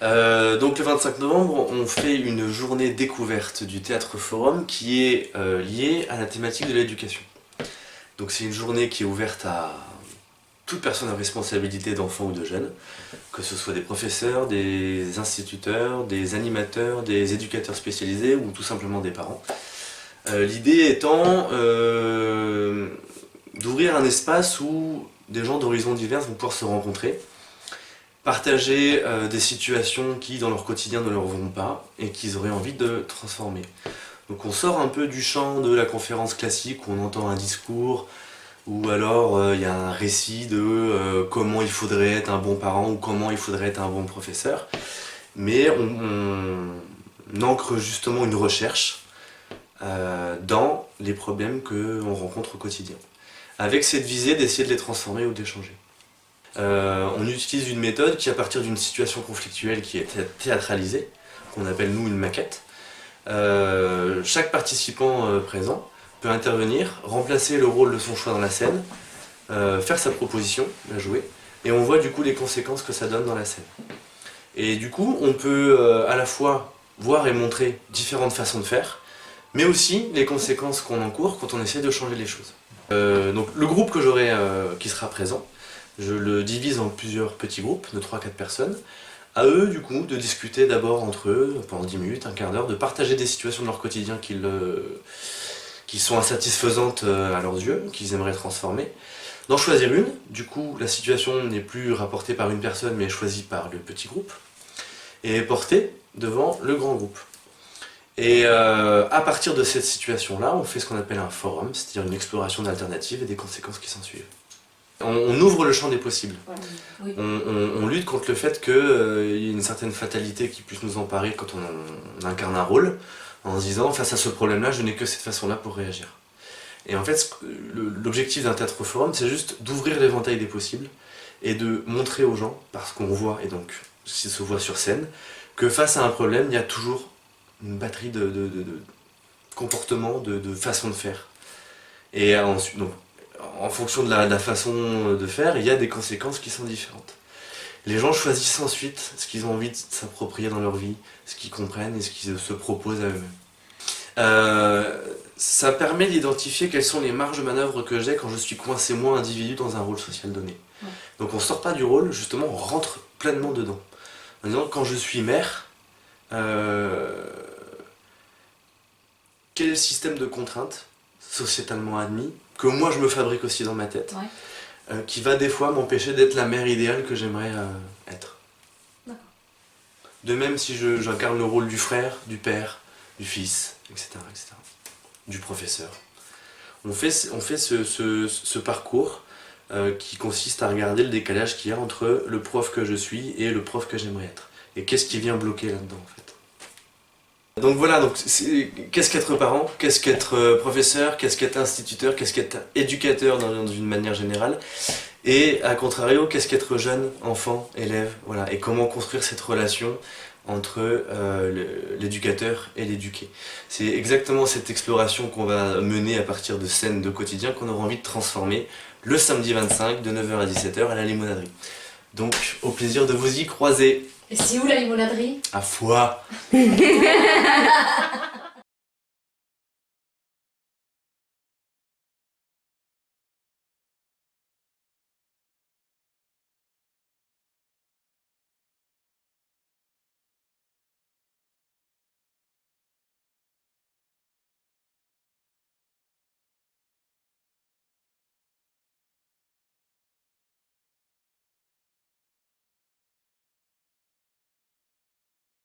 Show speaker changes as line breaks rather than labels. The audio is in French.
Donc le 25 novembre, on fait une journée découverte du Théâtre Forum qui est liée à la thématique de l'éducation. Donc c'est une journée qui est ouverte à toute personne à responsabilité d'enfants ou de jeunes, que ce soit des professeurs, des instituteurs, des animateurs, des éducateurs spécialisés ou tout simplement des parents. L'idée étant d'ouvrir un espace où des gens d'horizons divers vont pouvoir se rencontrer, partager des situations qui dans leur quotidien ne leur vont pas et qu'ils auraient envie de transformer. Donc on sort un peu du champ de la conférence classique où on entend un discours ou alors il y a un récit de comment il faudrait être un bon parent ou comment il faudrait être un bon professeur, mais on ancre justement une recherche dans les problèmes qu'on rencontre au quotidien, avec cette visée d'essayer de les transformer ou d'échanger. On utilise une méthode qui, à partir d'une situation conflictuelle qui est théâtralisée, qu'on appelle nous une maquette, chaque participant présent peut intervenir, remplacer le rôle de son choix dans la scène, faire sa proposition, la jouer, et on voit du coup les conséquences que ça donne dans la scène. Et du coup, on peut à la fois voir et montrer différentes façons de faire, mais aussi les conséquences qu'on encourt quand on essaie de changer les choses. Donc le groupe que j'aurai qui sera présent, je le divise en plusieurs petits groupes de 3-4 personnes. À eux, du coup, de discuter d'abord entre eux, pendant 10 minutes, un quart d'heure, de partager des situations de leur quotidien qui sont insatisfaisantes à leurs yeux, qu'ils aimeraient transformer. D'en choisir une, du coup, la situation n'est plus rapportée par une personne, mais choisie par le petit groupe, et portée devant le grand groupe. Et à partir de cette situation-là, on fait ce qu'on appelle un forum, c'est-à-dire une exploration d'alternatives et des conséquences qui s'en suivent. On ouvre le champ des possibles. Oui. On lutte contre le fait qu'il y ait une certaine fatalité qui puisse nous emparer quand on incarne un rôle, en se disant, face à ce problème-là, je n'ai que cette façon-là pour réagir. Et en fait, l'objectif d'un théâtre forum, c'est juste d'ouvrir l'éventail des possibles et de montrer aux gens, parce qu'on voit, et donc s'ils se voient sur scène, que face à un problème, il y a toujours une batterie de comportements, de façons de faire. Et ensuite, donc, en fonction de la façon de faire, il y a des conséquences qui sont différentes. Les gens choisissent ensuite ce qu'ils ont envie de s'approprier dans leur vie, ce qu'ils comprennent et ce qu'ils se proposent à eux-mêmes. Ça permet d'identifier quelles sont les marges de manœuvre que j'ai quand je suis coincé moi, individu, dans un rôle social donné. Ouais. Donc on ne sort pas du rôle, justement, on rentre pleinement dedans. En disant, quand je suis mère, quel est le système de contraintes sociétalement admis, que moi je me fabrique aussi dans ma tête, ouais. Qui va des fois m'empêcher d'être la mère idéale que j'aimerais être. De même si j'incarne le rôle du frère, du père, du fils, etc. Du professeur. On fait ce parcours qui consiste à regarder le décalage qu'il y a entre le prof que je suis et le prof que j'aimerais être. Et qu'est-ce qui vient bloquer là-dedans en fait. Donc voilà, qu'est-ce qu'être parent, qu'est-ce qu'être professeur, qu'est-ce qu'être instituteur, qu'est-ce qu'être éducateur dans une manière générale, et à contrario, qu'est-ce qu'être jeune, enfant, élève, voilà, et comment construire cette relation entre l'éducateur et l'éduqué. C'est exactement cette exploration qu'on va mener à partir de scènes de quotidien qu'on aura envie de transformer le samedi 25 de 9h à 17h à la limonaderie. Donc au plaisir de vous y croiser.
Et c'est où la limonaderie?
À Foix.